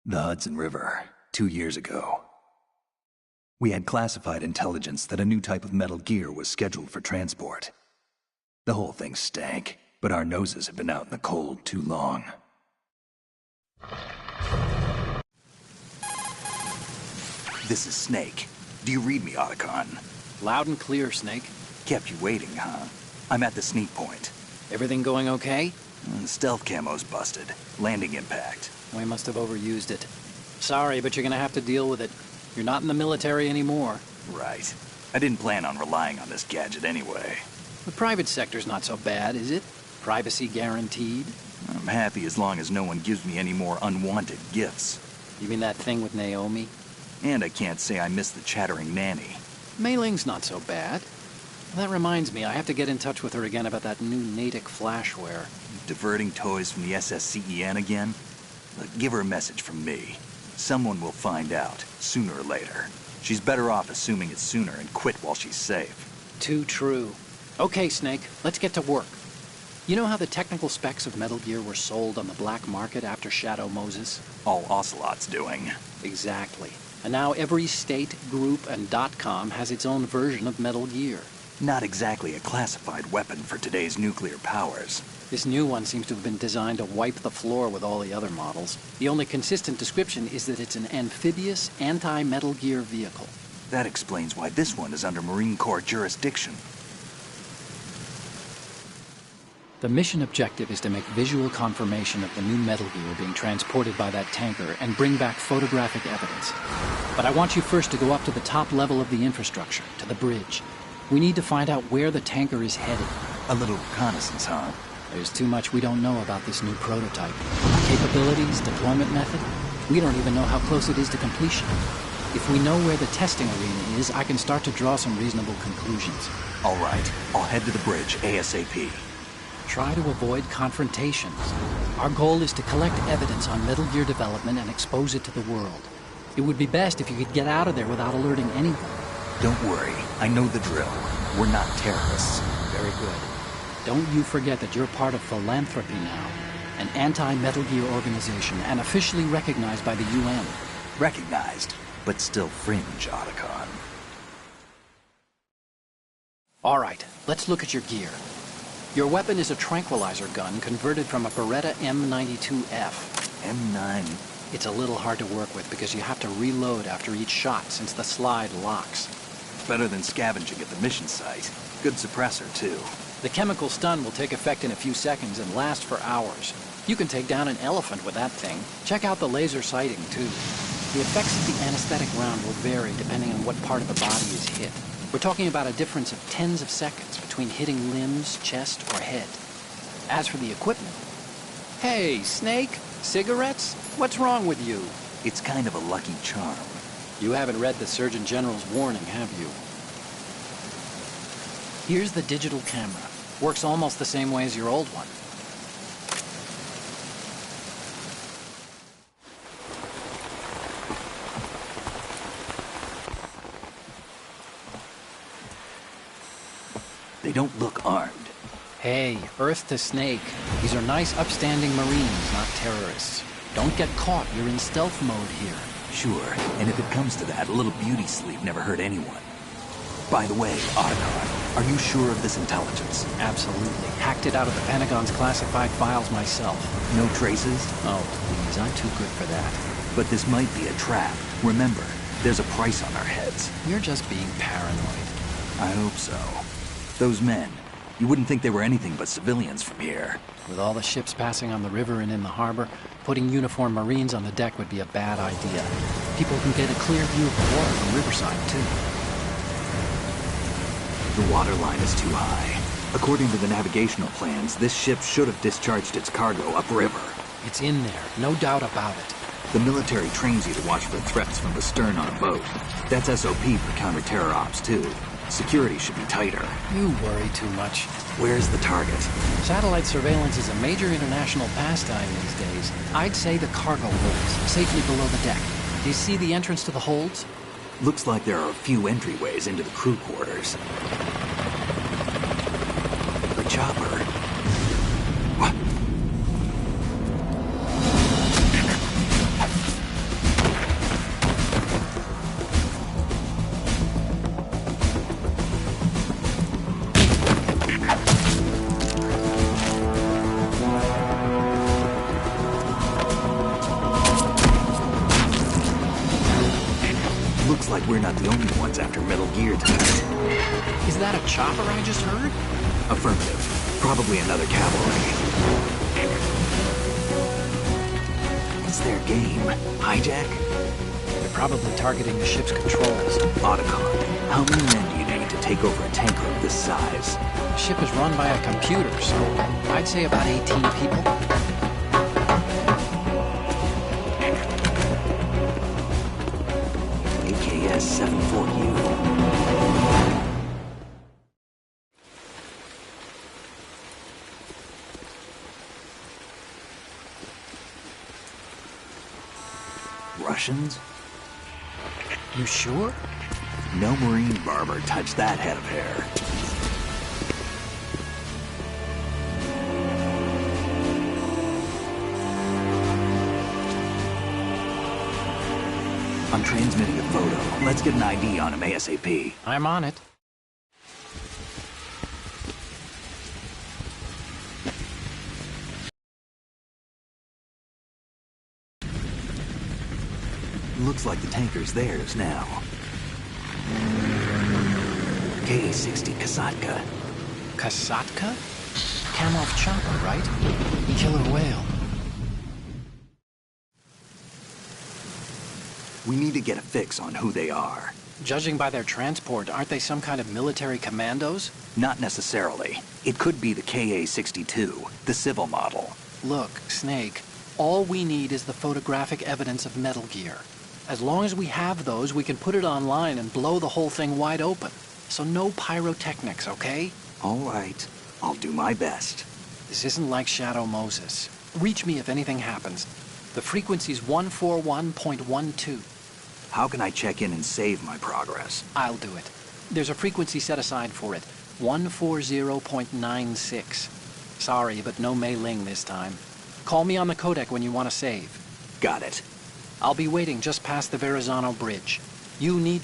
The Hudson River, 2 years ago. We had classified intelligence that a new type of Metal Gear was scheduled for transport. The whole thing stank, but our noses had been out in the cold too long. This is Snake. Do you read me, Otacon? Loud and clear, Snake. Kept you waiting, huh? I'm at the sneak point. Everything going okay? Stealth camo's busted. Landing impact. We must have overused it. Sorry, but you're gonna have to deal with it. You're not in the military anymore. Right. I didn't plan on relying on this gadget anyway. The private sector's not so bad, is it? Privacy guaranteed? I'm happy as long as no one gives me any more unwanted gifts. You mean that thing with Naomi? And I can't say I miss the chattering nanny. Mei Ling's not so bad. That reminds me, I have to get in touch with her again about that new Natick flashware. Diverting toys from the SSCEN again? Look, give her a message from me. Someone will find out, sooner or later. She's better off assuming it's sooner and quit while she's safe. Too true. Okay, Snake, let's get to work. You know how the technical specs of Metal Gear were sold on the black market after Shadow Moses? All Ocelot's doing. Exactly. And now every state, group, and .com has its own version of Metal Gear. Not exactly a classified weapon for today's nuclear powers. This new one seems to have been designed to wipe the floor with all the other models. The only consistent description is that it's an amphibious, anti-Metal Gear vehicle. That explains why this one is under Marine Corps jurisdiction. The mission objective is to make visual confirmation of the new Metal Gear being transported by that tanker and bring back photographic evidence. But I want you first to go up to the top level of the infrastructure, to the bridge. We need to find out where the tanker is headed. A little reconnaissance, huh? There's too much we don't know about this new prototype. Capabilities, deployment method. We don't even know how close it is to completion. If we know where the testing arena is, I can start to draw some reasonable conclusions. All right, I'll head to the bridge ASAP. Try to avoid confrontations. Our goal is to collect evidence on Metal Gear development and expose it to the world. It would be best if you could get out of there without alerting anyone. Don't worry, I know the drill. We're not terrorists. Very good. Don't you forget that you're part of Philanthropy now, an anti-Metal Gear organization and officially recognized by the UN. Recognized, but still fringe, Otacon. All right, let's look at your gear. Your weapon is a tranquilizer gun converted from a Beretta M92F. M9? It's a little hard to work with because you have to reload after each shot since the slide locks. Better than scavenging at the mission site. Good suppressor, too. The chemical stun will take effect in a few seconds and last for hours. You can take down an elephant with that thing. Check out the laser sighting, too. The effects of the anesthetic round will vary depending on what part of the body is hit. We're talking about a difference of tens of seconds between hitting limbs, chest, or head. As for the equipment... Hey, Snake! Cigarettes? What's wrong with you? It's kind of a lucky charm. You haven't read the Surgeon General's warning, have you? Here's the digital camera. Works almost the same way as your old one. They don't look armed. Hey, Earth to Snake. These are nice, upstanding Marines, not terrorists. Don't get caught. You're in stealth mode here. Sure, and if it comes to that, a little beauty sleep never hurt anyone. By the way, Otacon, are you sure of this intelligence? Absolutely. Hacked it out of the Pentagon's classified files myself. No traces? Oh, please, I'm too good for that. But this might be a trap. Remember, there's a price on our heads. You're just being paranoid. I hope so. Those men, you wouldn't think they were anything but civilians from here. With all the ships passing on the river and in the harbor, putting uniformed Marines on the deck would be a bad idea. People can get a clear view of the water from Riverside, too. The water line is too high. According to the navigational plans, this ship should have discharged its cargo upriver. It's in there, no doubt about it. The military trains you to watch for threats from the stern on a boat. That's SOP for counter-terror ops, too. Security should be tighter. You worry too much. Where's the target? Satellite surveillance is a major international pastime these days. I'd say the cargo holds, safely below the deck. Do you see the entrance to the holds? Looks like there are a few entryways into the crew quarters. The chopper. What? Looks like we're not the only ones after Metal Gear tonight. Is that a chopper I just heard? Affirmative. Probably another cavalry. What's their game? Hijack? They're probably targeting the ship's controls. Otacon, how many men do you need to take over a tanker of this size? The ship is run by a computer, so I'd say about 18 people. AKS-74U. Russians? You sure? No Marine barber touched that head of hair. I'm transmitting a photo. Let's get an ID on him ASAP. I'm on it. Looks like the tanker's theirs now. Ka-60 Kasatka. Kasatka? Kamov chopper, right? Killer whale. We need to get a fix on who they are. Judging by their transport, aren't they some kind of military commandos? Not necessarily. It could be the Ka-62, the civil model. Look, Snake, all we need is the photographic evidence of Metal Gear. As long as we have those, we can put it online and blow the whole thing wide open. So no pyrotechnics, okay? All right. I'll do my best. This isn't like Shadow Moses. Reach me if anything happens. The frequency's 141.12. How can I check in and save my progress? I'll do it. There's a frequency set aside for it. 140.96. Sorry, but no Mei Ling this time. Call me on the codec when you want to save. Got it. I'll be waiting just past the Verrazano Bridge. You need...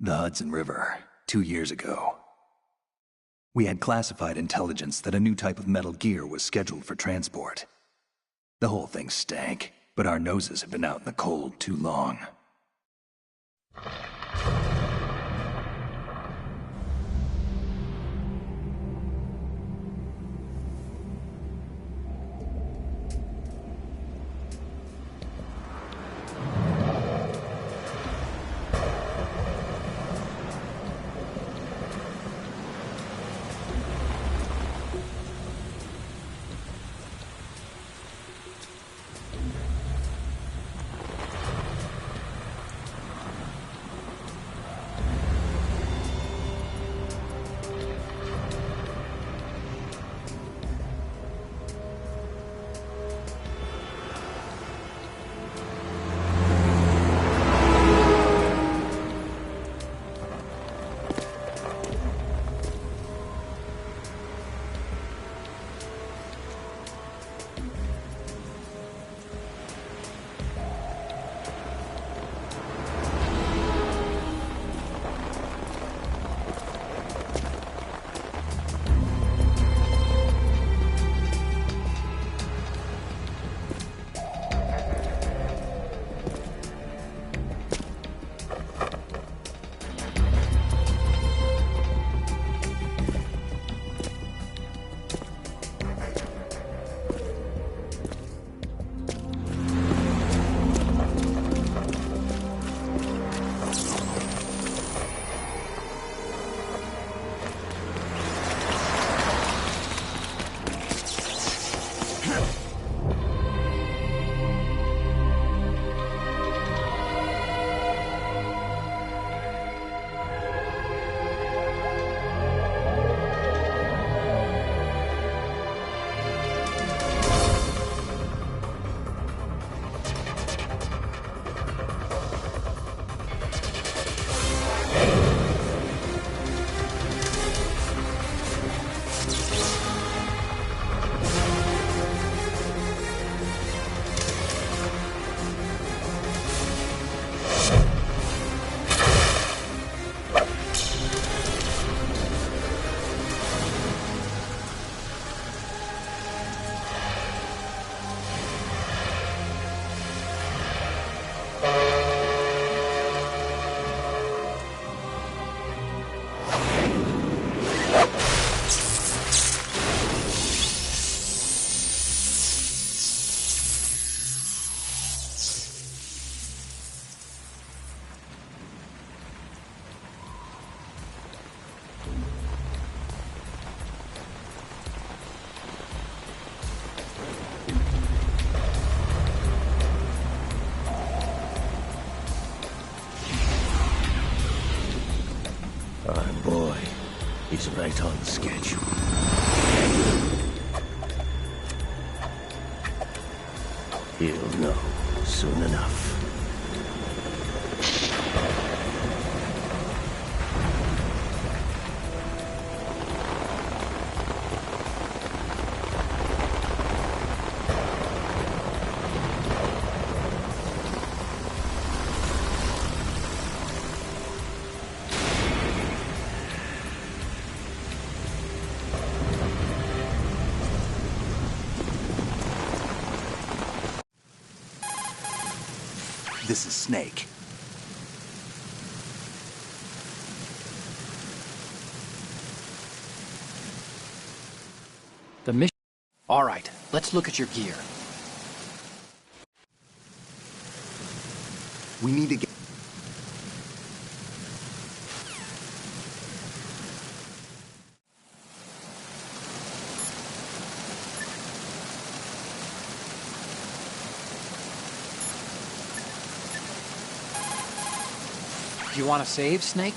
The Hudson River, 2 years ago. We had classified intelligence that a new type of Metal Gear was scheduled for transport. The whole thing stank, but our noses had been out in the cold too long. Our boy is right on schedule. He'll know soon enough. This is Snake. The mission... All right, let's look at your gear. We need to get... Do you want to save, Snake?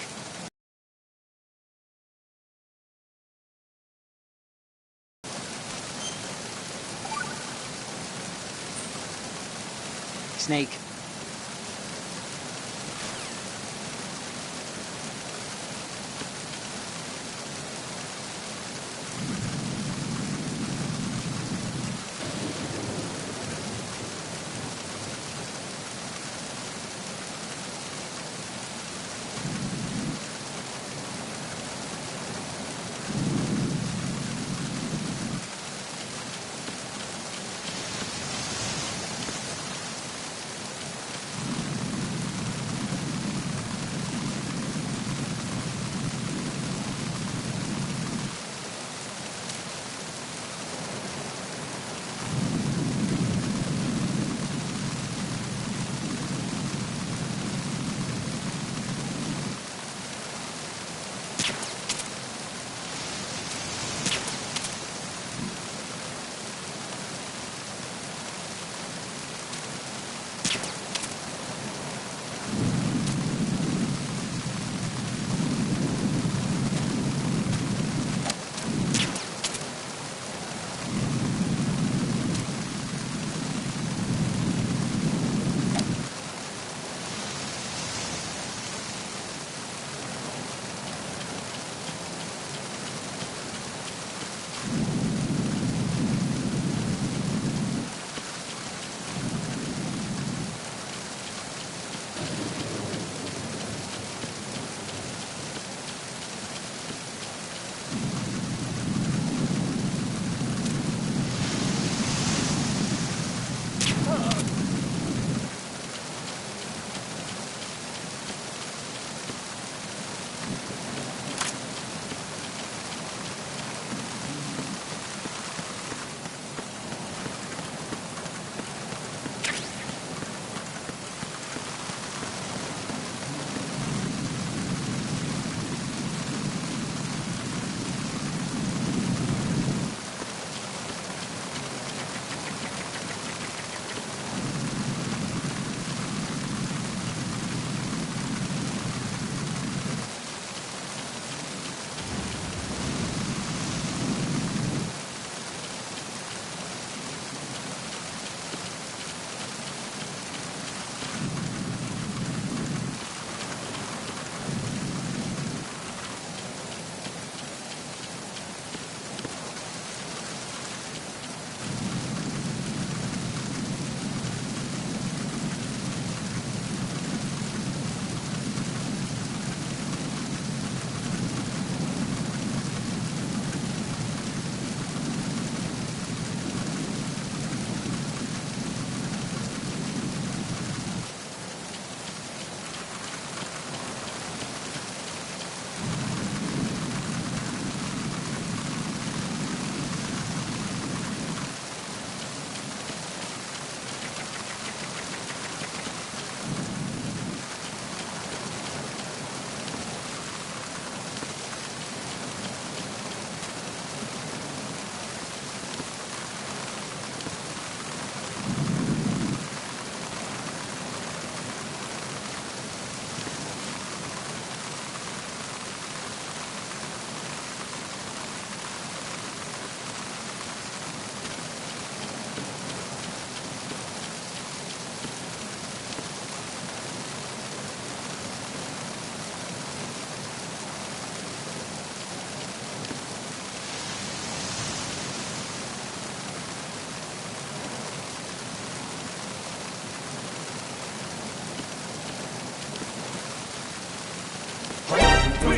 Snake.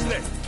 Quickly!